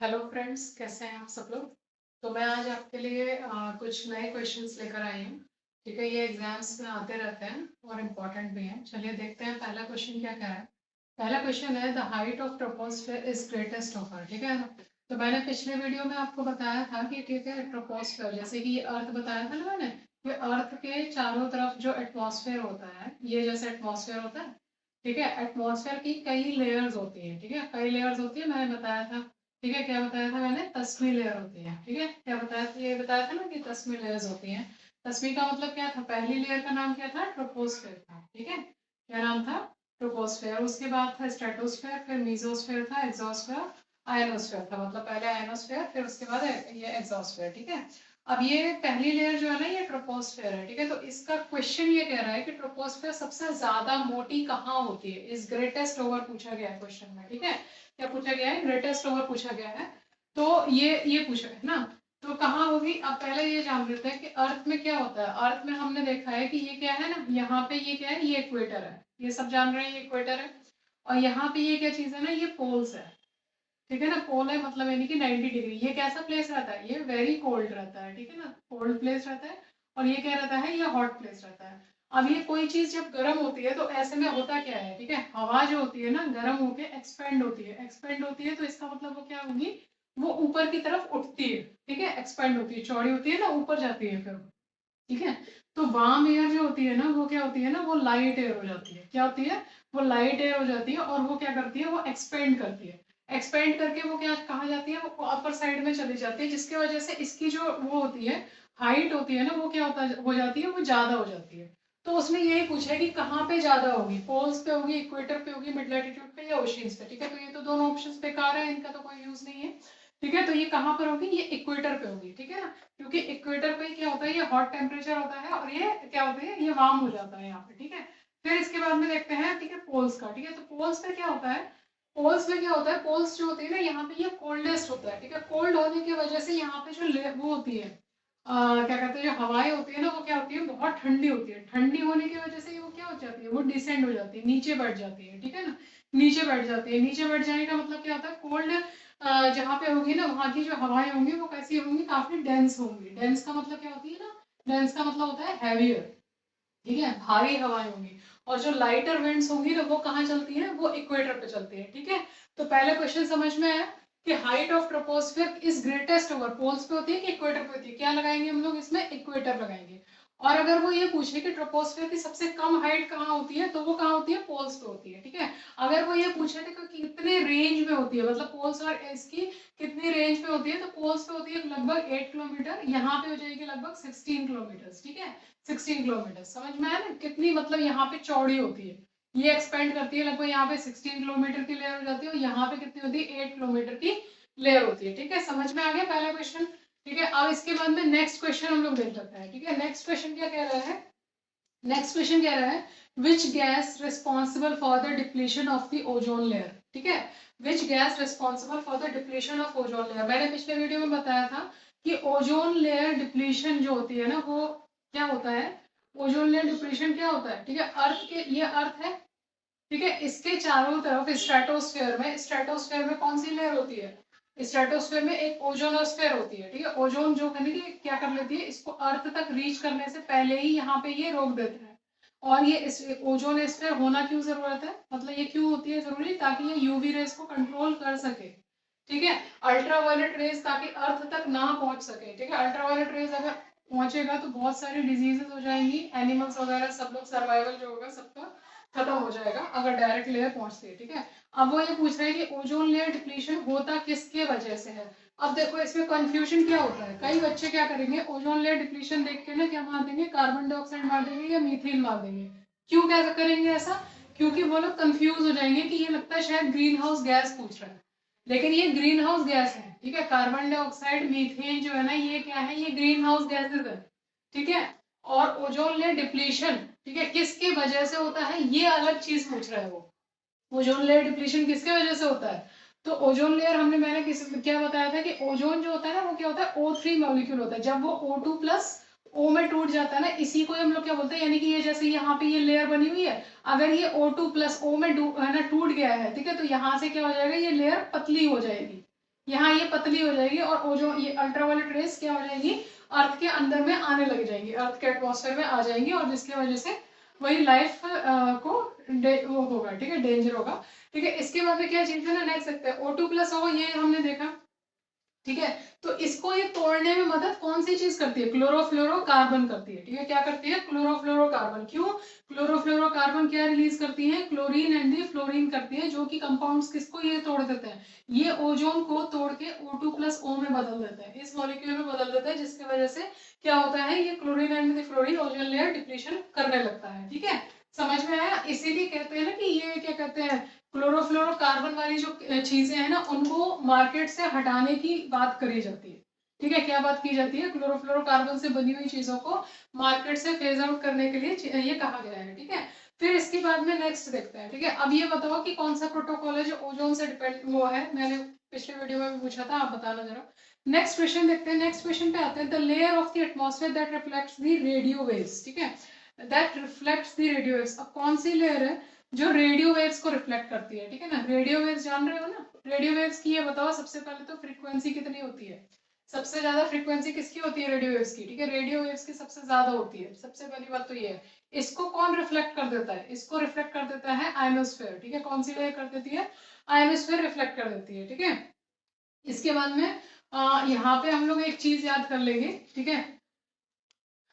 Hello friends, कैसे हैं आप सब लोग। तो मैं आज आपके लिए कुछ नए क्वेश्चंस लेकर आई हूँ। ठीक है, ये एग्जाम्स में आते रहते हैं और इम्पोर्टेंट भी हैं। चलिए देखते हैं पहला क्वेश्चन क्या क्या है। पहला क्वेश्चन है, the height of troposphere is greatest of earth. ठीक है ना। तो मैंने पिछले वीडियो में आपको बताया था कि ठीक है, ट्रोपोस्फेयर जैसे कि ये अर्थ बताया था ना मैंने, कि अर्थ के चारों तरफ जो एटमॉस्फेयर होता है, ये जैसे एटमॉस्फेयर होता है। ठीक है, एटमॉस्फेयर की कई लेयर्स होती हैं। ठीक है, कई लेयर्स होती है, मैंने बताया था। ठीक है, क्या बताया था मैंने, 10वीं लेयर होती है। ठीक है, क्या बताया था, ये बताया था ना कि 10वीं लेयर्स होती हैं। 10वीं का मतलब क्या था, पहली लेयर का नाम क्या था, ट्रोपोस्फेयर था। ठीक है, क्या नाम था, ट्रोपोस्फेयर। उसके बाद था स्ट्रेटोस्फेयर, फिर मीजोस्फेयर था, एक्सोस्फेयर, आयनोस्फेयर था। मतलब पहले आयनोस्फेयर, फिर उसके बाद ये एक्सोस्फेयर। ठीक है, अब ये पहली लेयर जो है ना, ये ट्रोपोस्फेयर है। ठीक है, तो इसका क्वेश्चन ये कह रहा है कि ट्रोपोस्फेयर सबसे ज्यादा मोटी कहाँ होती है, इस ग्रेटेस्ट ओवर पूछा गया है क्वेश्चन में। ठीक है, क्या पूछा गया है, ग्रेटेस्ट ओवर पूछा गया है। तो ये पूछा है ना। तो कहाँ होगी, अब पहले ये जान लेते हैं कि अर्थ में क्या होता है। अर्थ में हमने देखा है कि ये क्या है ना, यहाँ पे ये क्या है, ये इक्वेटर है। ये सब जान रहे हैं, ये इक्वेटर है। और यहाँ पे ये क्या चीज है ना, ये पोल्स है। ठीक है ना, पोल है मतलब यानी कि 90 डिग्री। ये कैसा प्लेस रहता है, ये वेरी कोल्ड रहता है। ठीक है ना, कोल्ड प्लेस रहता है। और ये क्या रहता है, ये हॉट प्लेस रहता है। अब ये कोई चीज जब गर्म होती है तो ऐसे में होता क्या है, ठीक है, हवा जो होती है ना, गर्म होके एक्सपेंड होती है। एक्सपेंड होती है तो इसका मतलब वो क्या होगी, वो ऊपर की तरफ उठती है। ठीक है, एक्सपेंड होती है, चौड़ी होती है ना, ऊपर जाती है फिर। ठीक है, तो वार्म एयर जो होती है ना, वो क्या होती है ना, वो लाइट एयर हो जाती है। क्या होती है, वो लाइट एयर हो जाती है। और वो क्या करती है, वो एक्सपेंड करती है। एक्सपेंड करके वो क्या कहाँ जाती है, वो अपर साइड में चली जाती है, जिसकी वजह से इसकी जो वो होती है, हाइट होती है ना, वो क्या होता हो जाती है, वो ज्यादा हो जाती है। तो उसने यही पूछा है कि कहाँ पे ज्यादा होगी, पोल्स पे होगी, इक्वेटर पे होगी, मिड लैटिट्यूड पे, या ओशियंस पे। ठीक है, तो ये तो दोनों ऑप्शंस बेकार है, इनका तो कोई यूज नहीं है। ठीक है, तो ये कहाँ पर होगी, ये इक्वेटर पे होगी। ठीक है ना, क्योंकि इक्वेटर पे क्या होता है, ये हॉट टेम्परेचर होता है, और ये क्या होता है, ये वार्म हो जाता है यहाँ पे। ठीक है, फिर इसके बाद में देखते हैं, ठीक है, पोल्स का। ठीक है, तो पोल्स पे क्या होता है, पोल्स में क्या होता है, पोल्स जो होती है ना, यहाँ पे ये कोल्डेस्ट होता है। ठीक है, कोल्ड होने की वजह से यहाँ पे जो वो होती है, क्या कहते हैं, जो हवाएं होती है ना, वो क्या होती है, बहुत ठंडी होती है। ठंडी होने की वजह से वो क्या हो जाती है, वो डिसेंड हो जाती है, नीचे बैठ जाती है। ठीक है ना, नीचे बैठ जाती है। नीचे बैठ जाने का मतलब क्या होता है, कोल्ड जहाँ पे होगी ना, वहां की जो हवाएं होंगी वो कैसी होंगी, काफी डेंस होंगी। डेंस का मतलब क्या होती है ना, डेंस का मतलब होता है हैवियर। ठीक है, भारी हवाएं होंगी। और जो लाइटर विंड्स होंगी ना, वो कहाँ चलती है, वो इक्वेटर पे चलती है। ठीक है, तो पहला क्वेश्चन समझ में आया कि height of troposphere is greatest over poles पे होती है कि इक्वेटर पे होती है। क्या लगाएंगे हम लोग इसमें, इक्वेटर लगाएंगे। और अगर वो ये पूछे कि ट्रोपोस्फियर की सबसे कम हाइट कहाँ होती है, तो वो कहाँ होती है, पोल्स पे होती है। ठीक है, अगर वो ये पूछे थे कि कितने रेंज में होती है, मतलब पोल्स और इसकी कितनी रेंज पे होती है, तो पोल्स पे होती है लगभग 8 किलोमीटर, यहाँ पे हो जाएगी लगभग 16 किलोमीटर। ठीक है, 16 किलोमीटर, समझ में आया ना, कितनी मतलब यहाँ पे चौड़ी होती है। ये एक्सपेंड करती है लगभग, यहाँ पे 16 किलोमीटर की लेयर हो जाती है, और यहाँ पे कितनी होती है, 8 किलोमीटर की लेयर होती है। ठीक है, समझ में आ गया पहला क्वेश्चन। ठीक है, अब इसके बाद में नेक्स्ट क्वेश्चन हम लोग देख सकते हैं। ठीक है, नेक्स्ट क्वेश्चन क्या कह रहा है, नेक्स्ट क्वेश्चन कह रहा है, which gas responsible for the depletion of the ozone layer. ठीक है, which gas responsible for the depletion of ozone layer. मैंने पिछले वीडियो में बताया था कि ओजोन लेयर डिप्लीशन जो होती है ना, वो क्या होता है, ओजोन लेयर डिप्लीशन क्या होता है। ठीक है, अर्थ के, ये अर्थ है। ठीक है, इसके चारों तरफ स्ट्रेटोस्फेयर में, स्ट्रेटोस्फेयर में कौन सी लेयर होती है, स्ट्रेटोस्फेयर में एक ओजोनोस्फेयर होती है। ठीक है, ओजोन जो है ना, क्या कर लेती है, इसको अर्थ तक रीच करने से पहले ही यहाँ पे ये रोक देता है। और ये इस ओजोन स्फीयर होना क्यों जरूरत है, मतलब ये क्यों होती है जरूरी, ताकि ये यूवी रेस को कंट्रोल कर सके। ठीक है, अल्ट्रावायलेट रेस ताकि अर्थ तक ना पहुंच सके। ठीक है, अल्ट्रावायलेट रेस अगर पहुंचेगा तो बहुत सारी डिजीजेस हो जाएंगी, एनिमल्स वगैरह सब लोग, सर्वाइवल जो होगा सबका खत्म हो जाएगा अगर डायरेक्ट लेयर पहुंचती है। ठीक है, अब वो ये पूछ रहे हैं कि ओजोन लेयर डिप्लीशन होता किसके वजह से है। अब देखो इसमें कंफ्यूजन क्या होता है, कई बच्चे क्या करेंगे, ओजोन लेयर डिप्लीशन देख के ना क्या मार देंगे, कार्बन डाइऑक्साइड मार देंगे या मीथेन मार देंगे। क्यों क्या करेंगे ऐसा, क्योंकि वो लोग कंफ्यूज हो जाएंगे कि ये लगता है शायद ग्रीन हाउस गैस पूछ रहा है, लेकिन ये ग्रीन हाउस गैस है। ठीक है, कार्बन डाइऑक्साइड मीथेन जो है ना, ये क्या है, ये ग्रीन हाउस गैसेज है। ठीक है, और ओजोन लेयर डिप्लीशन, ठीक है, किसकी वजह से होता है, ये अलग चीज पूछ रहा है वो। ओजोन लेयर डिप्लीशन किसके वजह से होता है, तो ओजोन लेयर हमने, मैंने क्या बताया था कि ओजोन जो होता है ना, वो क्या होता है, O3 मॉलिक्यूल होता है। जब वो O2+ O में टूट जाता है ना, इसी को हम लोग क्या बोलते हैं, यानी कि ये जैसे यहाँ पे ये लेयर बनी हुई है, अगर ये O2+ O में है ना टूट गया है, ठीक है, तो यहाँ से क्या हो जाएगा, ये लेयर पतली हो जाएगी। यहाँ ये पतली हो जाएगी और ओजोन ये अल्ट्रावायलेट रेस क्या हो जाएगी, अर्थ के अंदर में आने लग जाएंगी, अर्थ के एटमॉस्फेयर में आ जाएंगी और जिसकी वजह से वही लाइफ को वो होगा, ठीक है, डेंजर होगा, ठीक है। इसके बाद में क्या चीज है ना, नेक्स्ट सकते हैं O2+ होगा, ये हमने देखा, ठीक है। तो इसको ये तोड़ने में मदद कौन सी चीज करती है, क्लोरोफ्लोरोकार्बन करती है, ठीक है। क्या करती है, क्लोरोफ्लोरोकार्बन। क्यों, क्लोरोफ्लोरोकार्बन क्या रिलीज करती है, क्लोरीन एंड दी फ्लोरीन करती है, जो कि कंपाउंड्स किसको ये तोड़ देते हैं, ये ओजोन को तोड़ के O2+O में बदल देते हैं, इस मॉलिक्यूल में बदल देते हैं, जिसकी वजह से क्या होता है, ये chlorine and the fluorine ozone layer depletion करने लगता है, ठीक है। समझ में आया, इसीलिए कहते हैं ना कि ये क्या कहते हैं, क्लोरोफ्लोरोकार्बन वाली जो चीजें हैं ना, उनको मार्केट से हटाने की बात करी जाती है, ठीक है। क्या बात की जाती है, क्लोरोफ्लोरोकार्बन से बनी हुई चीजों को मार्केट से फेज आउट करने के लिए ये कहा गया है, ठीक है। फिर इसके बाद में नेक्स्ट देखते हैं, ठीक है। अब ये बताओ कि कौन सा प्रोटोकॉल है जो ओजोन से डिपेंड वो है, मैंने पिछले वीडियो में भी पूछा था, आप बताना जरा। नेक्स्ट क्वेश्चन देखते हैं, नेक्स्ट क्वेश्चन पे आते हैं, the layer of the atmosphere that reflects the radio waves, ठीक है, that reflects the radio waves. अब कौन सी लेयर है जो रेडियो वेव्स को रिफ्लेक्ट करती है, ठीक है ना। रेडियो वेव्स जान रहे हो ना, रेडियो वेव्स की ये बताओ सबसे पहले तो फ्रीक्वेंसी कितनी होती है, सबसे ज्यादा फ्रीक्वेंसी किसकी होती है, रेडियो वेव्स की, ठीक है। रेडियो वेव्स की सबसे ज्यादा होती है, सबसे पहली बात तो ये है। इसको कौन रिफ्लेक्ट कर देता है, इसको रिफ्लेक्ट कर देता है आयनोस्फेयर, ठीक है। कौन सी लेयर कर देती है, आयनोस्फेयर रिफ्लेक्ट कर देती है, ठीक है। इसके बाद में यहाँ पे हम लोग एक चीज याद कर लेंगे, ठीक है।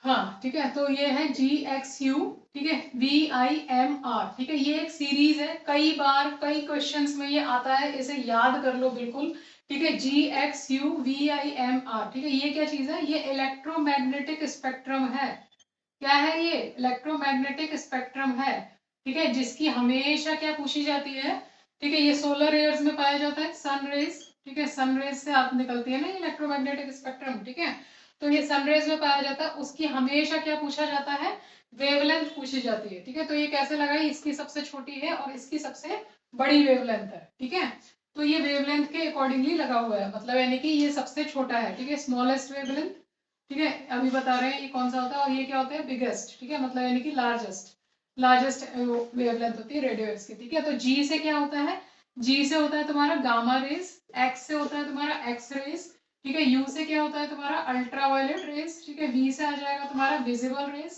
हाँ ठीक है, तो ये है GXU, ठीक है, VIMR, ठीक है। ये एक सीरीज है, कई बार कई क्वेश्चंस में ये आता है, इसे याद कर लो बिल्कुल, ठीक है। GXU VIMR, ठीक है। ये क्या चीज है, ये इलेक्ट्रोमैग्नेटिक स्पेक्ट्रम है। क्या है ये, इलेक्ट्रोमैग्नेटिक स्पेक्ट्रम है, ठीक है, जिसकी हमेशा क्या पूछी जाती है, ठीक है। ये सोलर रेयर्स में पाया जाता है, सन रेज, ठीक है, सन रेज से आप निकलती है ना इलेक्ट्रोमैग्नेटिक स्पेक्ट्रम, ठीक है। तो ये सनरेज में पाया जाता है, उसकी हमेशा क्या पूछा जाता है, वेवलेंथ पूछी जाती है, ठीक है। तो ये कैसे लगाई, इसकी सबसे छोटी है और इसकी सबसे बड़ी वेवलेंथ है, ठीक है। तो ये वेवलेंथ के अकॉर्डिंगली लगा हुआ है, मतलब यानी कि ये सबसे छोटा है, ठीक है, स्मॉलेस्ट वेवलेंथ, ठीक है। अभी बता रहे हैं ये कौन सा होता है, और ये क्या होता है, बिगेस्ट, ठीक है, मतलब यानी कि लार्जेस्ट, लार्जेस्ट वेवलेंथ होती है रेडियो वेव्स की, ठीक है। तो जी से क्या होता है, जी से होता है तुम्हारा गामा रेज, एक्स से होता है तुम्हारा एक्स रेज, ठीक है। यू से क्या होता है तुम्हारा अल्ट्रावायलेट रेज, ठीक है। वी से आ जाएगा तुम्हारा विजिबल रेज,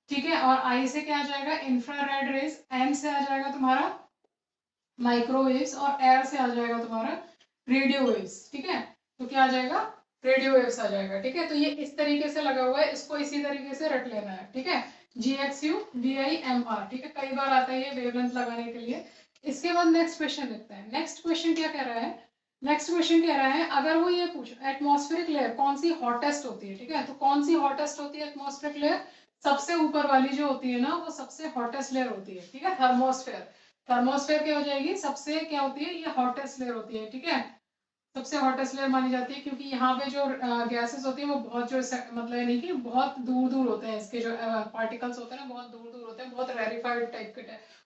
ठीक है। और आई से क्या आ जाएगा, इंफ्रारेड रेज। एम से आ जाएगा तुम्हारा माइक्रोवेव्स और एयर से आ जाएगा तुम्हारा रेडियो वेव्स, ठीक है। तो क्या आ जाएगा, रेडियो वेव्स आ जाएगा, ठीक है। तो ये इस तरीके से लगा हुआ है, इसको इसी तरीके से रट लेना है, ठीक है। GXU VIMR, ठीक है, कई बार आता है ये वेवलेंथ लगाने के लिए। इसके बाद नेक्स्ट क्वेश्चन देखते हैं, नेक्स्ट क्वेश्चन क्या कह रहा है, नेक्स्ट क्वेश्चन कह रहा है, अगर वो ये पूछ एटमॉस्फेरिक लेयर कौन सी हॉटेस्ट होती है, ठीक है। तो कौन सी हॉटेस्ट होती है एटमॉस्फेरिक लेयर, सबसे ऊपर वाली जो होती है ना, वो सबसे हॉटेस्ट लेयर होती है, ठीक है। थर्मोस्फेयर, थर्मोस्फेयर क्या हो जाएगी, सबसे क्या होती है, ये हॉटेस्ट लेयर होती है, ठीक है, सबसे हॉटेस्ट लेयर मानी जाती है, क्योंकि यहाँ पे जो गैसेस होती है वो बहुत जो मतलब यानी कि बहुत दूर दूर होते हैं, इसके जो पार्टिकल्स होते हैं ना बहुत दूर दूर होते हैं, बहुत रेरिफाइड टाइप के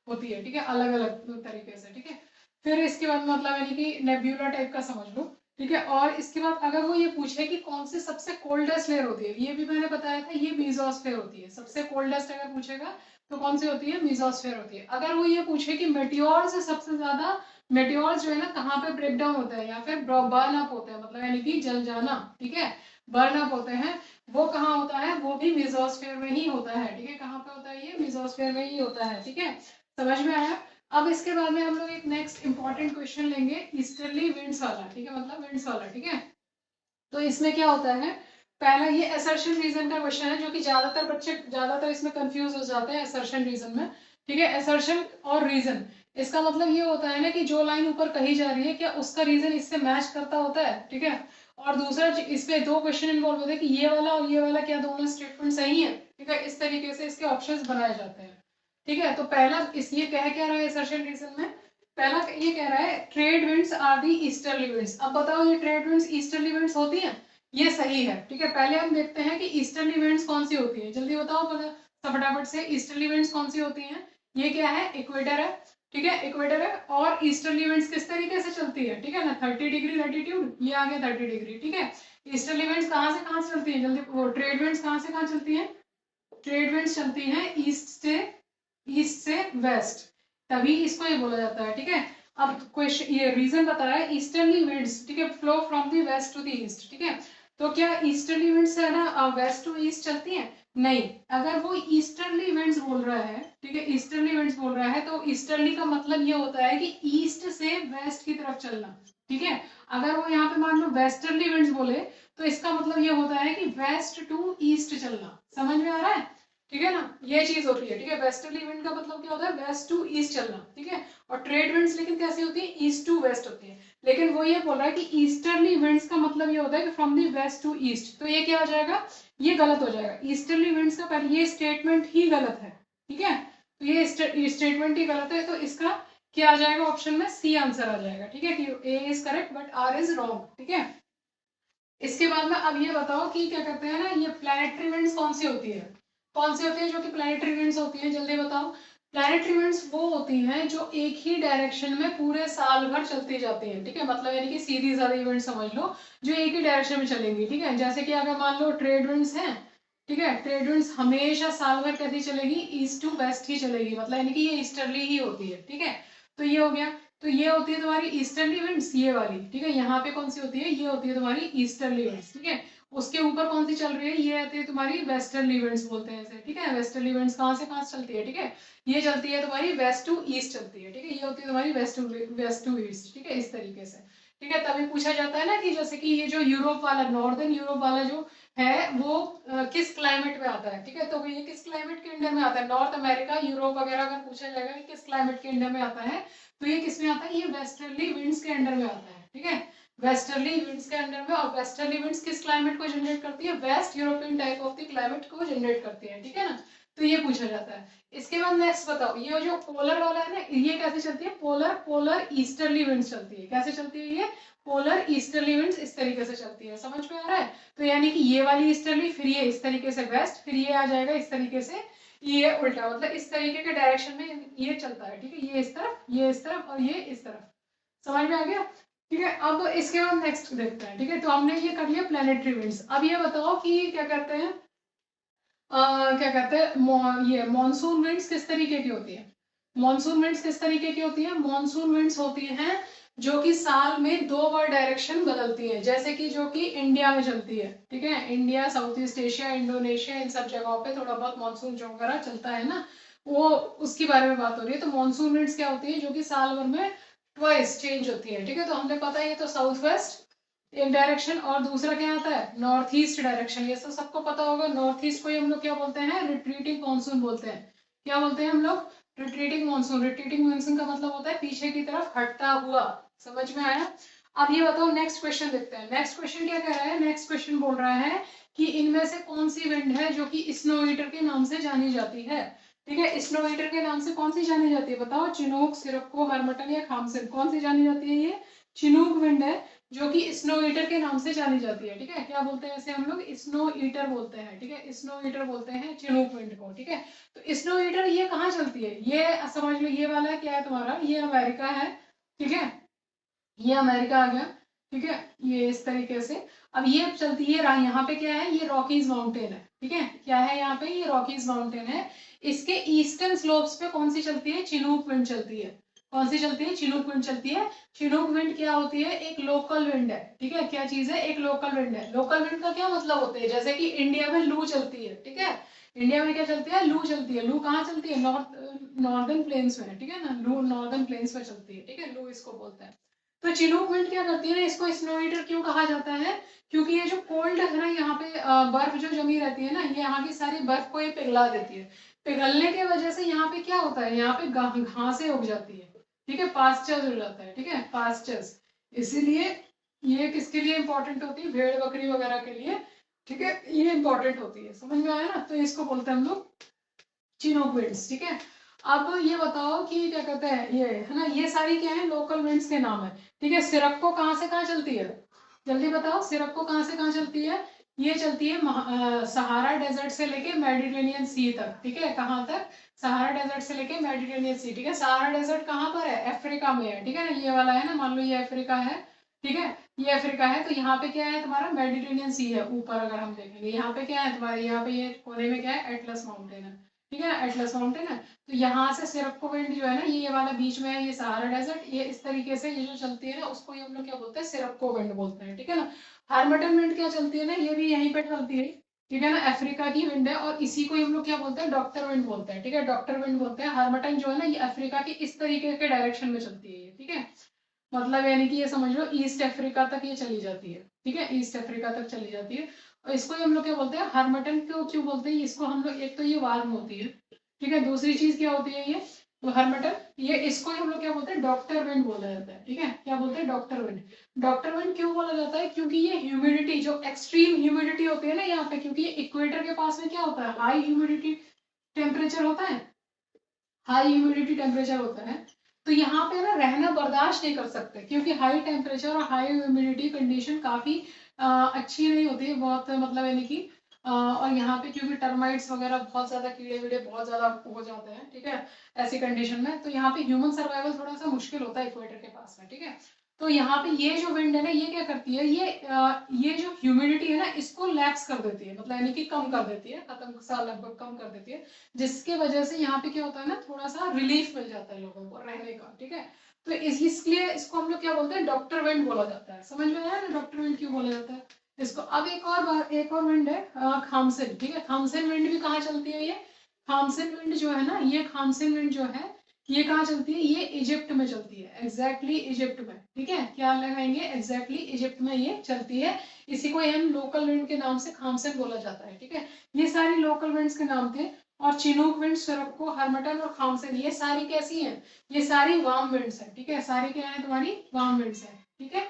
होती है, ठीक है, अलग अलग तरीके से, ठीक है। फिर इसके बाद मतलब यानी कि नेब्यूला टाइप का समझ लो, ठीक है। और इसके बाद अगर वो ये पूछे कि कौन सी सबसे कोल्डेस्ट लेयर होती है, ये भी मैंने बताया था, ये मीजोस्फेयर होती है, सबसे कोल्डेस्ट अगर पूछेगा तो कौन सी होती है, मीजोस्फेयर होती है। अगर वो ये पूछे कि मेटियोर से सबसे ज्यादा, मेटियोर्स जो है ना कहाँ पे ब्रेक डाउन होते हैं या फिर बर्न अप होते हैं, मतलब यानी कि जल जाना, ठीक है, बर्न अप होते हैं, वो कहाँ होता है, वो भी मेसोस्फेयर में ही होता है, ठीक है। कहाँ पे होता है, ये मेसोस्फेयर में ही होता है, ठीक है। समझ में आया। अब इसके बाद में हम लोग एक नेक्स्ट इंपॉर्टेंट क्वेश्चन लेंगे, ईस्टर्ली विंड्स वाला, ठीक है, मतलब विंड्स वाला, ठीक है। तो इसमें क्या होता है, पहला ये असर्शन रीजन का क्वेश्चन है, जो कि ज्यादातर बच्चे ज्यादातर इसमें कंफ्यूज हो जाते हैं असर्शन रीजन में, ठीक है। असर्शन और रीजन, इसका मतलब ये होता है ना कि जो लाइन ऊपर कही जा रही है क्या उसका रीजन इससे मैच करता होता है, ठीक है। और दूसरा इसमें दो क्वेश्चन इन्वॉल्व होते हैं कि ये वाला और ये वाला क्या दोनों स्टेटमेंट सही है, ठीक है। इस तरीके से इसके ऑप्शंस बनाए जाते हैं, ठीक है। तो पहला इस ये कह क्या रहा है असर्शन रीजन में, पहला ये कह रहा है trade winds are the easterly winds. अब बताओ ये ट्रेड विंड्स ईस्टर्ली विंड्स होती हैं, ये सही है, ठीक है। पहले हम देखते हैं कि ईस्टर्ली विंड्स कौन सी होती है, जल्दी बताओ फटाफट से, ईस्टर्ली विंड्स कौन सी होती हैं। ये क्या है, इक्वेटर है, ठीक है, इक्वेटर है। और ईस्टर्ली विंड्स किस तरीके से चलती है, ठीक है ना, 30 डिग्री लैटिट्यूड, ये आ गया 30 डिग्री, ठीक है। ईस्टर्ली विंड्स कहाँ से चलती है, जल्दी, वो ट्रेड विंड्स कहाँ से चलती है, ट्रेड विंड्स चलती हैं ईस्ट से वेस्ट, तभी इसको ये बोला जाता है, ठीक है। अब क्वेश्चन ये रीजन बता रहा है ईस्टर्ली विंड्स, ठीक है, flow from the west to the east, ठीक है। तो क्या ईस्टर्ली विंड्स है ना वेस्ट टू ईस्ट चलती हैं? नहीं। अगर वो ईस्टर्ली विंड्स बोल रहा है, ठीक है, ईस्टर्ली विंड्स बोल रहा है, तो ईस्टर्ली का मतलब ये होता है कि ईस्ट से वेस्ट की तरफ चलना, ठीक है। अगर वो यहाँ पे मान लो वेस्टर्ली विंड्स बोले तो इसका मतलब ये होता है कि वेस्ट टू ईस्ट चलना। समझ में आ रहा है? ठीक है ना, ये चीज होती है, ठीक है। वेस्टर्ली विंड का मतलब क्या होता है? वेस्ट टू ईस्ट चलना, ठीक है। और ट्रेड विंड्स लेकिन कैसी होती है? ईस्ट टू वेस्ट होती है। लेकिन वो ये बोल रहा है कि ईस्टर्ली विंड्स का मतलब ये होता है कि from the west to east. तो ये क्या हो जाएगा? ये गलत हो जाएगा। ईस्टर्ली विंड्स का पहले ये स्टेटमेंट ही गलत है, ठीक है। तो ये स्टेटमेंट ही गलत है, तो इसका क्या आ जाएगा ऑप्शन में? सी आंसर आ जाएगा, ठीक है, कि A is correct but R is wrong, ठीक है। इसके बाद में अब ये बताओ कि क्या कहते हैं ना, ये प्लैनेटरी विंड्स कौन सी होती है? कौन सी होती है जो कि प्लैनेटरी विंड्स होती है? जल्दी बताओ। प्लैनेटरी विंड्स वो होती हैं जो एक ही डायरेक्शन में पूरे साल भर चलती जाती हैं, ठीक है। मतलब यानी कि सीधी सादी विंड समझ लो, जो एक ही डायरेक्शन में चलेंगी, ठीक है। जैसे कि अगर मान लो ट्रेड विंड्स हैं, ठीक है, ट्रेड विंड्स हमेशा साल भर कैसी चलेगी? ईस्ट टू वेस्ट ही चलेगी, मतलब यानी कि ये ईस्टर्ली ही होती है, ठीक है। तो ये हो गया। तो ये होती है तुम्हारी ईस्टर्ली विंड्स, ये वाली, ठीक है। यहाँ पे कौन सी होती है? ये होती है तुम्हारी ईस्टर्ली विंड्स, ठीक है। उसके ऊपर कौन सी चल रही है? ये आती है तुम्हारी वेस्टर्ली विंड्स बोलते हैं इसे, ठीक है। वेस्टर्ली विंड्स कहाँ से कहाँ चलती है, ठीक है। ये चलती है तुम्हारी वेस्ट टू ईस्ट चलती है, ठीक है। ये होती है तुम्हारी वेस्ट टू ईस्ट, ठीक है, इस तरीके से, ठीक है। तभी पूछा जाता है ना कि जैसे कि ये जो यूरोप वाला, नॉर्दर्न यूरोप वाला जो है वो किस क्लाइमेट में आता है, ठीक है। तो ये किस क्लाइमेट के अंडर में आता है? नॉर्थ अमेरिका, यूरोप वगैरह अगर पूछा जाएगा कि किस क्लाइमेट के अंडर में आता है, तो ये किस में आता है? ये वेस्टर्ली विंड्स के अंडर में आता है, ठीक है। वेस्टर्ली विंड्स के अंडर में। और वेस्टर्ली विंड्स किस क्लाइमेट को जनरेट करती है? Waste European type of the climate को जनरेट करती है, ठीक है ना। तो ये पूछा जाता है। इसके बाद नेक्स्ट बताओ, ये जो पोलर वाला है ना, ये कैसे चलती है? पोलर पोलर ईस्टर्ली विंड्स चलती है। कैसे चलती है ये? पोलर ईस्टर्ली विंड्स इस तरीके से चलती है। समझ में आ रहा है? तो यानी कि ये वाली ईस्टर्ली, फिर ये इस तरीके से वेस्ट, फिर ये आ जाएगा इस तरीके से, ये उल्टा, मतलब इस तरीके के डायरेक्शन में ये चलता है, ठीक है। ये इस तरफ, ये इस तरफ और ये इस तरफ। समझ में आ गया? ठीक है। अब इसके बाद नेक्स्ट देखते हैं, ठीक है। तो हमने ये कर लिया प्लैनेटरी विंड्स। अब ये बताओ कि क्या कहते हैं, क्या कहते हैं, ये मॉनसून विंड्स किस तरीके की होती है? मॉनसून विंड्स किस तरीके की होती है? मॉनसून विंड्स होती हैं जो कि साल में 2 बार डायरेक्शन बदलती है, जैसे कि जो कि इंडिया में चलती है, ठीक है। India, South East Asia, Indonesia, इन सब जगहों पे थोड़ा बहुत मानसून जो वगैरह चलता है ना, वो उसके बारे में बात हो रही है। तो मॉनसून विंड्स क्या होती है? जो कि साल भर में ट्वाइस चेंज होती है, ठीक है। तो हमने पता है ये तो साउथ वेस्ट एक डायरेक्शन, और दूसरा क्या आता है? North east direction. ये तो सबको पता होगा। नॉर्थ ईस्ट को ही हम लोग क्या बोलते हैं? रिट्रीटिंग मानसून बोलते हैं। क्या बोलते हैं हम लोग? Retreating monsoon. रिट्रीटिंग मानसून का मतलब होता है पीछे की तरफ हटता हुआ। समझ में आया? अब ये बताओ, नेक्स्ट क्वेश्चन देखते हैं। नेक्स्ट क्वेश्चन क्या कह रहा है? नेक्स्ट क्वेश्चन बोल रहा है कि इनमें से कौन सी विंड है जो कि स्नो ईटर के नाम से जानी जाती है, ठीक है। स्नो ईटर के नाम से कौन सी जानी जाती है? बताओ। चिनूक, सिरक्को, हार्मटन या खामसिन, कौन सी जानी जाती है? ये चिनूक विंड है जो कि स्नो ईटर के नाम से जानी जाती है, ठीक है। क्या बोलते हैं इसे हम लोग? स्नो ईटर बोलते हैं, ठीक है। स्नो ईटर बोलते हैं चिनूक विंड को, ठीक है। तो स्नो ईटर ये कहाँ चलती है? ये समझ लो, ये वाला क्या है तुम्हारा? ये अमेरिका है, ठीक है। ये अमेरिका आ गया, ठीक है। ये इस तरीके से। अब ये चलती है यहाँ पे क्या है? ये रॉकीज माउंटेन है, ठीक है। क्या है यहाँ पे? ये रॉकीज माउंटेन है। इसके ईस्टर्न स्लोप्स पे कौन सी चलती है? चिनूक विंड चलती है। कौन सी चलती है? चिनूक विंड चलती है। चिनूक विंड क्या होती है? एक लोकल विंड है, ठीक है। क्या चीज है? एक लोकल विंड है। लोकल विंड का क्या मतलब होता है? जैसे कि इंडिया में लू चलती है, ठीक है। इंडिया में क्या चलती है? लू चलती है। लू कहाँ चलती है? नॉर्दर्न प्लेन्स में, ठीक है ना। लू नॉर्दर्न प्लेन्स में चलती है, ठीक है। लू इसको बोलते हैं। तो चिनूक विंड क्या करती है ना, इसको स्नो ईटर क्यों कहा जाता है? क्योंकि ये जो कोल्ड है ना, यहाँ पे बर्फ जो जमी रहती है ना, ये यहाँ की सारी बर्फ को ये पिघला देती है। पिघलने की वजह से यहाँ पे क्या होता है? यहाँ पे घासें उग जाती है, ठीक है। पास्चर्स हो जाता है, ठीक है, पास्चर्स। इसीलिए ये किसके लिए इंपॉर्टेंट होती है? भेड़ बकरी वगैरह के लिए, ठीक है। ये इंपॉर्टेंट होती है। समझ में आया ना? तो इसको बोलते हैं हम लोग चिनूक विंड्स, ठीक है। अब ये बताओ कि क्या कहते हैं, ये है ना, ये सारी क्या है? लोकल विंड्स के नाम है, ठीक है। सिरक्को कहाँ से कहाँ चलती है? जल्दी बताओ, सिरक्को कहाँ से कहाँ चलती है? ये चलती है सहारा डेजर्ट से लेके मेडिटेरेनियन सी तक, ठीक है। कहाँ तक? सहारा डेजर्ट से लेके मेडिटेरेनियन सी, ठीक है। सहारा डेजर्ट कहाँ पर है? अफ्रीका में है, ठीक है ना। ये वाला है ना, मान लो ये अफ्रीका है, ठीक है। ये अफ्रीका है। तो यहाँ पे क्या है तुम्हारा? मेडिटेरेनियन सी है ऊपर। अगर हम देखेंगे यहाँ पे क्या है तुम्हारे, यहाँ पे ये कोने में क्या है? एटलस माउंटेन है, ठीक है, एटलस माउंटेन है। तो यहाँ से सिरप्को विंड जो है ना, ये वाला बीच में है, ये सहारा डेजर्ट, ये इस तरीके से ये जो चलती है ना, उसको ये हम लोग क्या बोलते हैं, सिरप्को विंड बोलते हैं। ठीक है ना। हार्मटन विंड क्या चलती है ना, ये भी यहीं पे चलती है। ठीक है ना, अफ्रीका की विंड है, और इसी को हम लोग क्या बोलते हैं, डॉक्टर विंड बोलते हैं। ठीक है, डॉक्टर विंड बोलते हैं। हार्मटन जो है ना, ये अफ्रीका की इस तरीके के डायरेक्शन में चलती है ये। ठीक है, मतलब यानी कि ये समझ लो ईस्ट अफ्रीका तक ये चली जाती है। ठीक है, ईस्ट अफ्रीका तक चली जाती है। और इसको ही हम लोग क्या बोलते हैं, हार्मटन क्यों क्यों बोलते हैं इसको हम लोग, एक तो ये वार्म होती है। ठीक है, दूसरी चीज क्या होती है ये, तो हार्मटन, ये इसको ही हम लोग क्या बोलते हैं, डॉक्टर विंड बोला जाता है। ठीक है, क्या बोलते हैं, डॉक्टर विंड। डॉक्टर विंड क्यों बोला जाता है, क्योंकि ये ह्यूमिडिटी, जो एक्सट्रीम ह्यूमिडिटी होती है ना यहाँ पे, क्योंकि ये इक्वेटर के पास में क्या होता है, हाई ह्यूमिडिटी टेम्परेचर होता है, हाई ह्यूमिडिटी टेम्परेचर होता है। तो यहाँ पे ना रहना बर्दाश्त नहीं कर सकते, क्योंकि हाई टेम्परेचर और हाई ह्यूमिडिटी कंडीशन काफी अच्छी नहीं होती है, बहुत मतलब यानी कि और यहाँ पे क्योंकि टर्माइट्स वगैरह बहुत ज्यादा, कीड़े वीड़े बहुत ज्यादा हो जाते हैं। ठीक है, ऐसी कंडीशन में तो यहाँ पे ह्यूमन सर्वाइवल थोड़ा सा मुश्किल होता है इक्वेटर के पास में। ठीक है, तो यहाँ पे ये जो विंड है ना, ये क्या करती है, ये जो ह्यूमिडिटी है ना, इसको लैप्स कर देती है, मतलब यानी कि कम कर देती है, खत्म सा लगभग कम कर देती है, जिसके वजह से यहाँ पे क्या होता है ना, थोड़ा सा रिलीफ मिल जाता है लोगों को रहने का। ठीक है, तो इसलिए इसको हम लोग क्या बोलते हैं, डॉक्टर विंड बोला जाता है। समझ में आया ना, डॉक्टर विंड क्यों बोला जाता है इसको। अब एक और विंड है खामसिन। ठीक है, खामसिन विंड भी कहाँ चलती है ये, खामसिन विंड जो है ना, ये खामसिन विंड जो है, ये कहाँ चलती है, ये इजिप्ट में चलती है, एग्जैक्टली इजिप्ट में। ठीक है, क्या लगाएंगे, एग्जैक्टली इजिप्ट में ये चलती है। इसी को हम लोकल विंड के नाम से खामसिन बोला जाता है। ठीक है, ये सारी लोकल विंड्स के नाम थे। और चिनूक विंड, सिरप्को, हार्मटन और खामसिन, ये सारी कैसी हैं, ये सारी वार्म विंड्स हैं। ठीक है, सारी क्या है, तुम्हारी वार्म विंड्स हैं। ठीक है,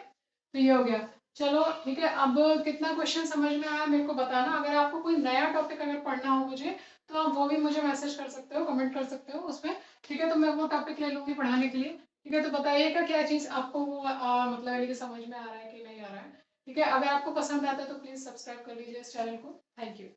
तो ये हो गया। चलो ठीक है, अब कितना क्वेश्चन समझ में आया मेरे को बताना। अगर आपको कोई नया टॉपिक अगर पढ़ना हो मुझे, तो आप वो भी मुझे मैसेज कर सकते हो, कमेंट कर सकते हो उसमें। ठीक है, तो मैं वो टॉपिक ले लूंगी पढ़ाने के लिए। ठीक है, तो बताइएगा क्या चीज़ आपको वो मतलब है कि समझ में आ रहा है कि नहीं आ रहा है। ठीक है, अगर आपको पसंद आता है तो प्लीज़ सब्सक्राइब कर लीजिए इस चैनल को। Thank you.